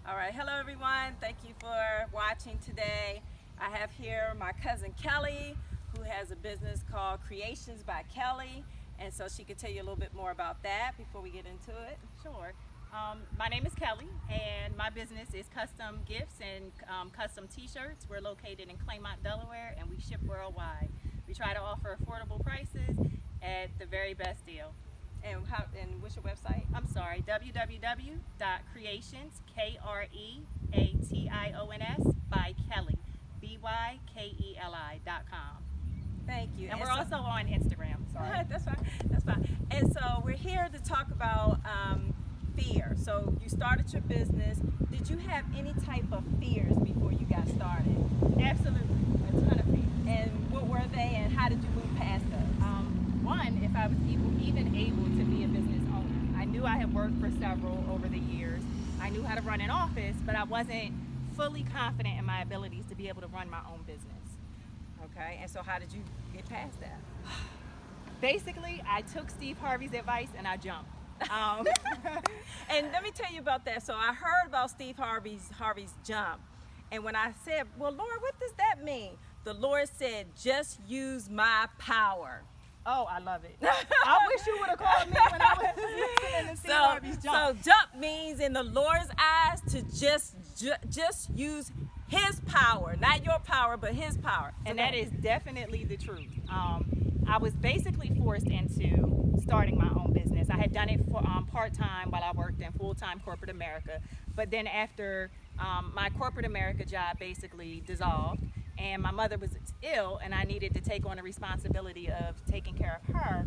All right, hello everyone. Thank you for watching today. I have here my cousin Kelly, who has a business called Creations by Kelly, and so she could tell you a little bit more about that before we get into it. Sure. My name is Kelly, and my business is custom gifts and custom t-shirts. We're located in Claymont, Delaware, and we ship worldwide. We try to offer affordable prices at the very best deal. And what's your website? I'm sorry, www.creations, Kreations, by Kelly, BYKELI.com. Thank you. And we're also on Instagram. Sorry. That's fine. That's fine. And so we're here to talk about fear. So you started your business. Did you have any type of fears before you got started? Absolutely, a ton of fears. And what were they, and how did you move past those? One, if I was even able to be a business owner. I knew I had worked for several over the years. I knew how to run an office, but I wasn't fully confident in my abilities to be able to run my own business. Okay, and so how did you get past that? Basically, I took Steve Harvey's advice and I jumped. And let me tell you about that. So I heard about Steve Harvey's jump, and when I said, well, Lord, what does that mean? The Lord said, just use my power. Oh, I love it. I wish you would have called me when I was listening to Steve Harvey's jump. So jump means, in the Lord's eyes, to just use His power, not your power, but His power. And that is definitely the truth. I was basically forced into starting my own business. I had done it for part-time while I worked in full-time corporate America. But then after my corporate America job basically dissolved, and my mother was ill, and I needed to take on the responsibility of taking care of her,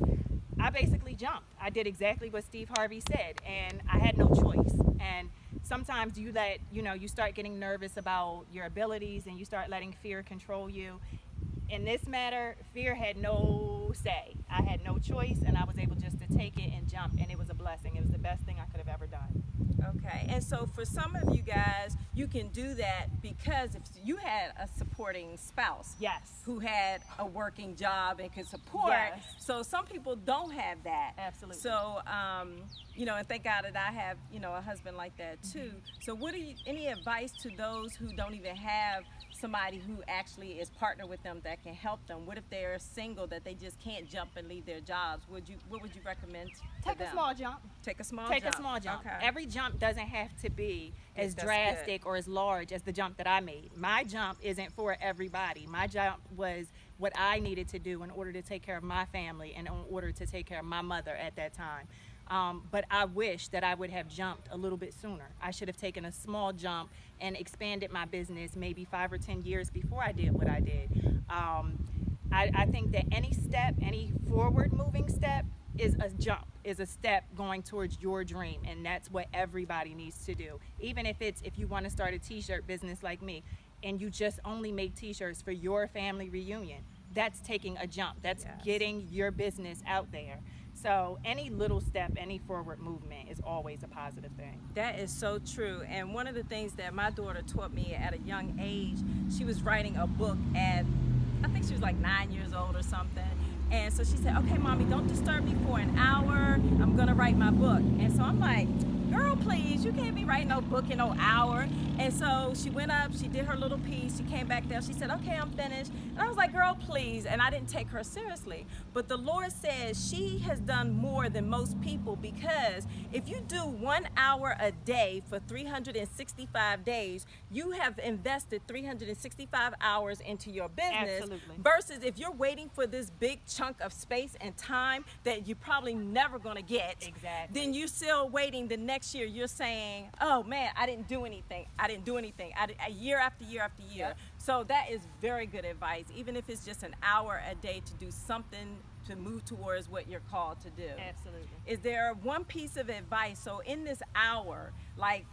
I basically jumped. I did exactly what Steve Harvey said, and I had no choice. And sometimes you start getting nervous about your abilities, and you start letting fear control you. In this matter, fear had no say. I had no choice, and I was able just to take it and jump, and it was a blessing. It was the best thing I could have ever done. Okay, and so for some of you guys, you can do that because if you had a supporting spouse, Yes. who had a working job and could support. Yes. So some people don't have that. Absolutely. So, and thank God that I have, a husband like that too. So any advice to those who don't even have somebody who actually is partnered with them that can help them? What if they're single, that they just can't jump and leave their jobs? What would you recommend to Take them? a small jump. Take a small Take jump. a small jump. Okay. Every jump doesn't have to be as That's drastic or as large as the jump that I made. My jump isn't for everybody. My jump was what I needed to do in order to take care of my family and in order to take care of my mother at that time. But I wish that I would have jumped a little bit sooner. I should have taken a small jump and expanded my business maybe 5 or 10 years before I did what I did. I think that any forward moving step is a jump, is a step going towards your dream, and that's what everybody needs to do. Even if you want to start a t-shirt business like me, and you just only make t-shirts for your family reunion, that's taking a jump. That's getting your business out there. So any little step, any forward movement is always a positive thing. That is so true. And one of the things that my daughter taught me at a young age, she was writing a book I think she was like 9 years old or something. And so she said, okay, Mommy, don't disturb me for an hour. I'm going to write my book. And so I'm like, girl, please, you can't be writing no book in no hour. And so she went up, she did her little piece, she came back down, she said, okay, I'm finished. And I was like, girl, please. And I didn't take her seriously. But the Lord says she has done more than most people, because if you do 1 hour a day for 365 days, you have invested 365 hours into your business. Absolutely. Versus if you're waiting for this big chunk of space and time that you're probably never going to get. Exactly. Then you're still waiting the next year. You're saying, oh man, I didn't do anything. Year after year after year. Yep. So that is very good advice, even if it's just an hour a day to do something to move towards what you're called to do. Absolutely. Is there one piece of advice? So in this hour, like,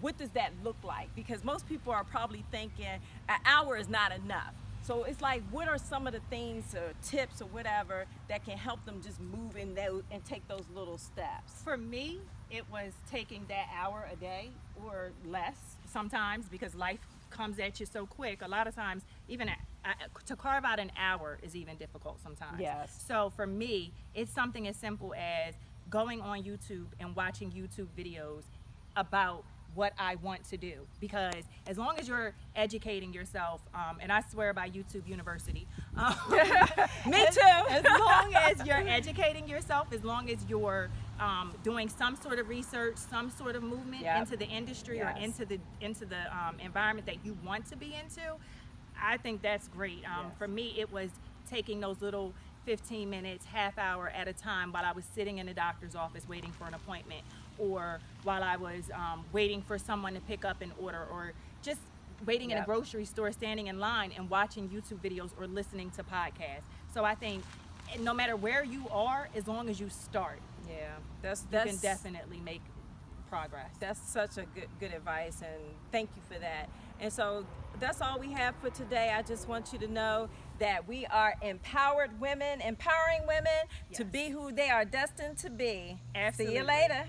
what does that look like? Because most people are probably thinking an hour is not enough. So it's like, what are some of the things or tips or whatever that can help them just move in and take those little steps? For me, it was taking that hour a day or less sometimes, because life comes at you so quick. A lot of times, even to carve out an hour is even difficult sometimes. Yes. So for me, it's something as simple as going on YouTube and watching YouTube videos about what I want to do. Because as long as you're educating yourself, and I swear by YouTube University, Me too. as long as you're educating yourself, as long as you're doing some sort of research, some sort of movement Yep. into the industry or Yes. into the environment that you want to be into, I think that's great. Yes. For me, it was taking those little 15 minutes, half hour at a time while I was sitting in the doctor's office waiting for an appointment, or while I was waiting for someone to pick up an order, or just waiting in a Yep. grocery store, standing in line and watching YouTube videos or listening to podcasts. So I think no matter where you are, as long as you start, Yeah, you can definitely make progress. That's such a good advice, and thank you for that. And so that's all we have for today. I just want you to know that we are empowered women, empowering women to Yes. be who they are destined to be. See Absolutely. you later.